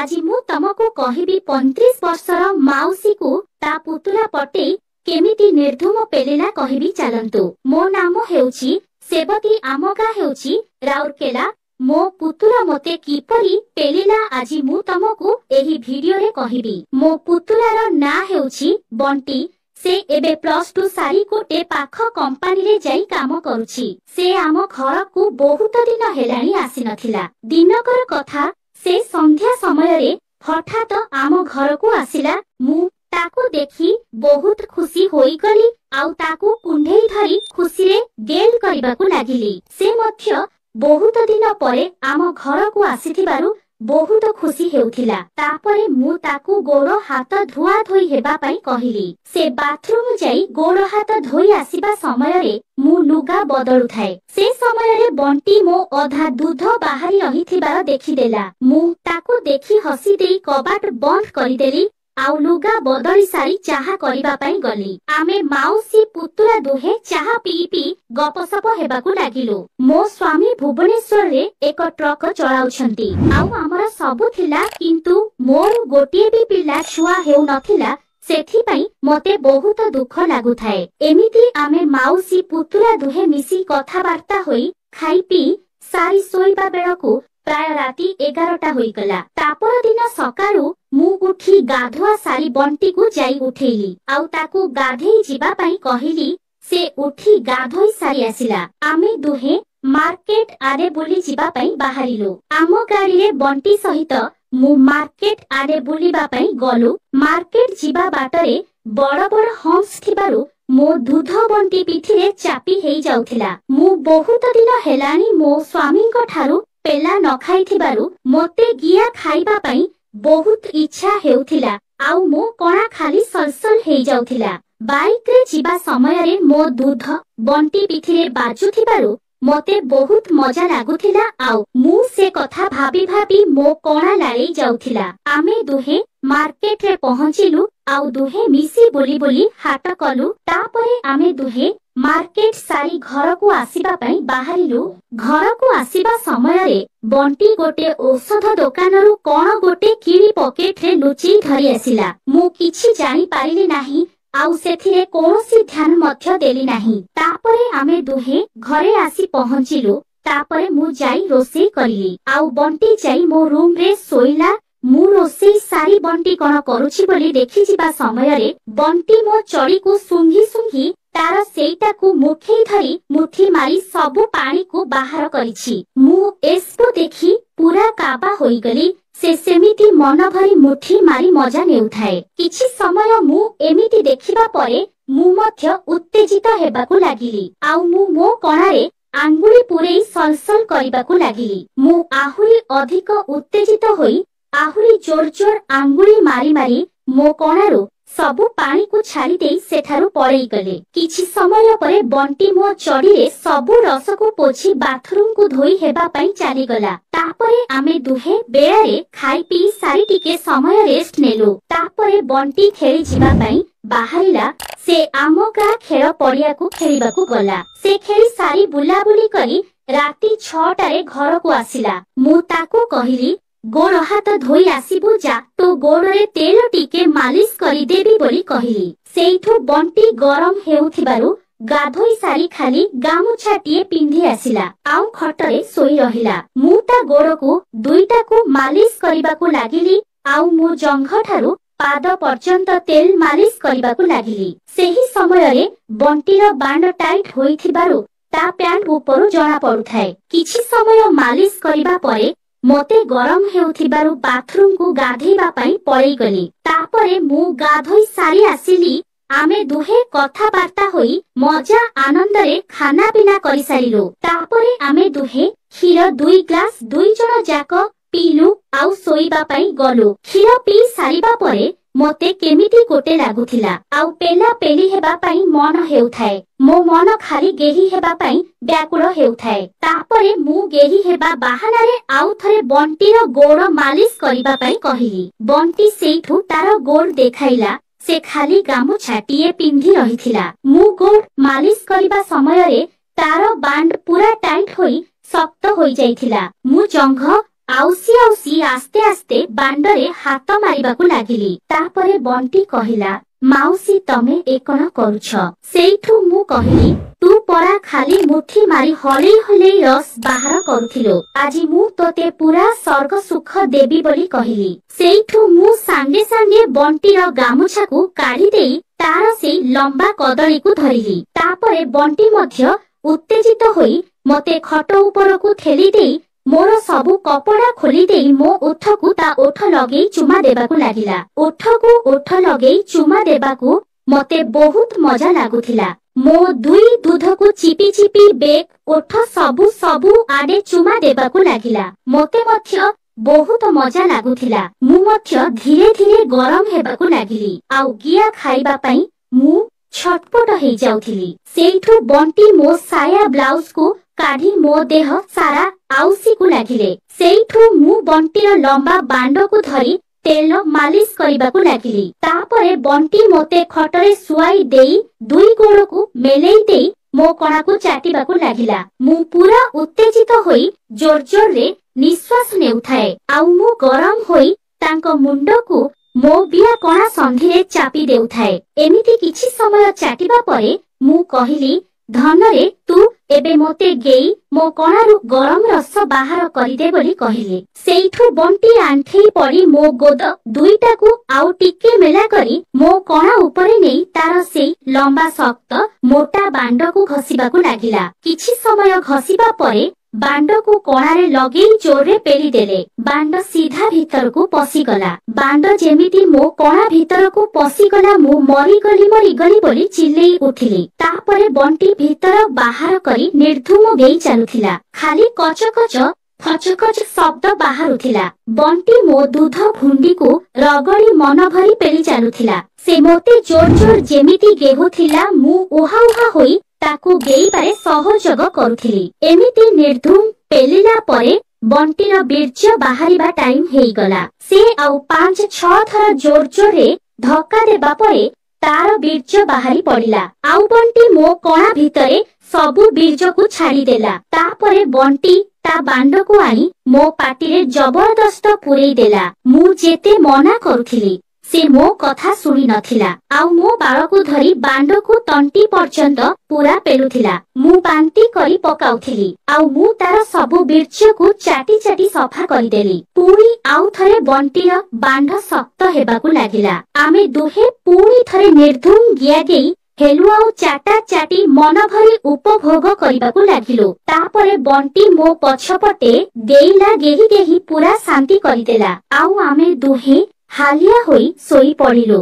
आज मु तमको कहिबी 35 वर्षर माउसी को ता पुतुला पटेई केमिति निर्धूम पेलिला कहिबी चलंतु। मो नाम हेउची सेबती आम गाँ हेउची राउरकेला। मो पुतुला मते किपरि पेलिला आज मु तमको एही भिडियो रे कहिबी। मो पुतुलार ना हेउची बंटी। से एबे +2 सारी गोटे पाख कंपानी रे जाई काम करूची। से आम घर को बहुत दिन हेलाणी आसी नथिला। दिनकर कथा से संध्या समय रे हठात आम घर को आसिला। मु ताको देखी बहुत खुशी होई गली आउ ताको कुंढेई धरी खुशी रे गेल करबाकू लागिली। से मध्य बहुत दिन परे आम घर को आसीथिबारु बहुत खुशी हेउथिला। तापरे मु ताकू गोड़ हाथ धुआ धोई हेबा पई कहिली। से बाथरूम जाई गोड़ हाथ धोई आसीबा समय रे मु लुगा बदलु थाए। से समय रे बंटी मो अधा दूध बाहरी रहिथिबार देखिदेला। मु ताकू देखि हसी देई कबाट बंद करिदेली आउ लुगा बदली सारी चाहा करिबा पई गली। आमे माउसी पुतुला दुहे चाहा पी पी गपसप हेबाकू लागिलु। मो स्वामी भुवनेश्वर रे एक ट्रक चलाउछंती आउ हमर सबु थिला, किंतु मोर गोटिए भी पिला छुआ हेउ नथिला। सेथि पई मते बहुत दुख लागु थाए। एमिति आमे माउसी पुतुला दुहे मिसी कथा वार्ता होई खाई पी सारी सोइबा बेळकू प्राय राति 11टा होई गला। तापर दिन सकाळू मु उठी गाधुआ सारी बंटी को जाई उठेली आउ ताकू गाधेई जिबा पई कहिली। से उठी गाधोई सारी आसिला। आमे दुहे मार्केट आरे बुली जिबा पई बाहरिलु। आम गाड़ी रे बंटी सहित मु मार्केट आरे बुलिबा पई गलु। मार्केट जिबा बाटरे बड़ बड़ हंस थिबारु मो दूध बंटी पिठिरे चापी हेई जाउथिला। मु बहुत दिन हेलानी मो स्वामीଙ୍କ ठारू पेला न खाइथिबारु मते गिया खाइबा पई बहुत इच्छा हेउथिला आउ मो कणा खाली सलसल हेई जाउथिला। बाइक रे जिबा समय रे मो दूध बंटी पिठिरे बाजुथिबारु मते बहुत मजा लागुथिला आउ मु से कथा भाबी भाबी मो कणा लाळेई जाउथिला। आमे दुहे मार्केट रे पहुंचिलु आउ दुहे मिसी बोली बोली हाट कलु। तापरे आमे दुहे मार्केट सारी घर को आसीबा पई बाहरिलु। घर को आसीबा समय रे बंटी गोटे औषध दुकान रु कोन गोटे किड़ी पॉकेट रे लुची धरी आसिला। मु किछि जानि पारिली नाही आउ सेथिरे कोनोसी ध्यान मध्य देली नाही। तापरे आमे दुहे घरे आसी पहुंचिलु। तापरे मु जाई रोसेई करली आउ बंटी जाई मो रूम रे सोइला। मु रोसेई सारी बंटी कोन करूछि बोली देखि जिबा समय रे बंटी मो चड़ी को सुंघी सुंघी तार सेईटा को मुठेई धरी मुठी मारी सबु पानी को बाहर करिछि। मु एसको देखि पूरा काबा होई गली। से सेमिति मन भरी मुठी मारी मजा नेउथाए। किछि समय मु एमिति देखिबा परे मु मध्य उत्तेजित हेबाकू लागिली आउ मु मो कणारे आंगुली पुरेई सलसल करिबाकू लागिली। मु आहुरी अधिक उत्तेजित होई आहुरी जोर जोर आंगुली मारी मारी मो कणारू सबु पानी को छाड़ी देई सेठारू पळेई गले। किछि समय परे बंटी मो चड़ीरे सबु रस को पोछि बाथरूम को धोई हेबा पई चली गला। तापरे आमे दुहे बेळारे खाई पी सारी टिके समय रेस्ट नेलु। तापरे बंटी खेली जिबा पई बाहरिला। से आम गाँ खेल पड़िया को खेलिबाकू गला। से खेली सारी बुलाबुली करी राति 6टारे घर को आसिला। मु ताकू कहिली गोड़ हाथ धोई आसीबु जा, तो गोड़े तेल टिके मालिश करी देबी बोली कहिली। सेइठु बंटी गरम हेउथिबारु गाधोई सारी खाली गामुछाटिए पिंधि आसिला आउ खटरे सोई रहिला। मु ता गोड़ को दुईटा को मालिश करिबाकू लागिली आउ मो जंघ ठारू पाद पर्यंत तेल मालिश करिबाकू लागिली। सेही समय रे बंटीर बांड टाइट होइथिबारु ता पैंट ऊपर जणा पडुथाए। किछि समय मालिश करिबा परे मते गरम हेउथिबारु बाथरूम को गाधेबा पई पळेई गली। तापरे मु गाधोई सारी आसिली। आमे दुहे कथा वार्ता होई मजा आनंद रे खाना पीना करि सारिलु। तापरे आमे दुहे क्षीर 2 ग्लास 2 जण जाक पीलु आउ सोइबा पई गलु। क्षीर पी सारिबा परे मते केमिति गोटे लागुथिला आउ पेला पेली हेबा पई मन हेउथाए। मो मन खाली गेही हेबा पई व्याकुल हेउथाए। तापरे मु गेही हेबा बाहाना रे आउ थरे बंटीर गोड़ मालिश करिबा पई कहिली। बंटी सेइठु तार गोड़ देखाइला। से खाली गामुछाटिए पिंधि रहिथिला। मु गोड़ मालिश करिबा समय रे तार बांड पूरा टाइट होई शक्त होई जाइथिला। मु जंघ आउसी आउसी आस्ते आस्ते बांडरे हाथ मारिबाकु लागिली। तापरे बंटी कहिला, माउसी तमे ए कण करूछ? सेइठु मु कहिली, तू परा खाली मुठी मारी हलेई हलेई रस बाहर करुथिलो, आजी मु तोते पूरा स्वर्ग सुख देबी बोली कहिली। सेइठु मु सांगे सांगे बंटीर गामुछाकु काढी देई तार सेई लंबा कदळी को धरिली। तापरे बंटी मध्य उत्तेजित होई मते खट उपरकु ठेली देई मोर सबु कपड़ा खोली देई मो ओठकु ता ओठ लगेई चुमा देबाकु लागिला। ओठकु ओठ लगेई चुमा देबाकु मते बहुत मजा लागुथिला। मो दुई दूधकु चिपी चिपी बेक ओठ सबु सबु आडे चुमा देबाकु लागिला। मते मध्य बहुत मजा लागुथिला। मु मध्य धीरे धीरे गरम हेबाकु लागिली। आउ गिया खाइबा पई मु छटपट हेई जाउथिली। सेइठु बंटी मो साया ब्लाउज को काढी मो देह सारा आउसी को लागिले। सेइठु मु बंटीर लंबा बांड को धरी तेल मालिश करिबाकु लागिली। तापरे बंटी मोते खटरे सुआई देई दुई गोड़ को मेलेई देई मो कणा को चाटिबाकु लागिला। मु पूरा उत्तेजित होई जोर जोर रे निश्वास नेउथाए। आउ मु गरम होई तांको मुंड को मो बिया कणा संधिरे चापी देउथाए। एमिति किछि समय चाटिबा परे मु कहिली, धनरे तू एबे मोते गेई मो कणारु गरम रस बाहर करिदे बोली कहिले। सेइठु बंटी आंठेई पड़ी मो गोद दुईटाकु आउ टिके मेला करी मो कणा उपरे नेई तार सेई लंबा शक्त मोटा बांडकु घसीबाकु लागिला। किछि समय घसीबा परे बांडकु कणारे लगेई जोरे पेली देले। बांड सीधा भितरकु पसिगला। बांड जेमिति मो कणा भितरकु पसिगला मु मरिगली बोली चिल्लेई उठिली। तापरे बंटी भितर बाहर करी निर्धूम गेई चालुथिला। खाली कच कच खचखच शब्द बाहरुथिला। बंटी मो दूध भुंडी को रगड़ी मन भरी पेली चालुथिला। से मोते जोर जोर जेमिति गेहुथिला मु उहा उहा होई ताकू गेईबारे सहयोग करुथिली। एमिति निर्धूम पेलिला परे बंटीर बीर्ज बाहरिबा टाइम हेइगला। से आउ 5-6 थर जोर जोर रे धक्का देबा परे तार बीर्ज बाहरी पड़िला। आउ बंटी मो कणा भितरे सबु बीर्ज को छाड़ी देला। तापरे बंटी ता बांड को आनी मो पाटिरे जबरदस्त पुरेई देला। मु जेते मना करुथिली से मो कथा सुनी नथिला। आउ मो बाळ को धरी बांड को तंटी पर्यंत पूरा पेलुथिला। मु बांती करी पकाउथिली। आउ मु तार सबु बीर्ज को चाटी चाटी सफा करिदेली। पुणी आउ थरे बंटीर बांड शक्त हेबाकु लागिला। आमे दुहे पुणी थरे निर्धूम गिया गेई हेलु आउ चाटा चाटी मन भरी उपभोग करिबाकु लागिलो। तापरे बंटी मो पछपटे गेइला गेही गेही पूरा शांति करिदेला। आउ आमे दुहे हालिया होई सोई पड़िलो।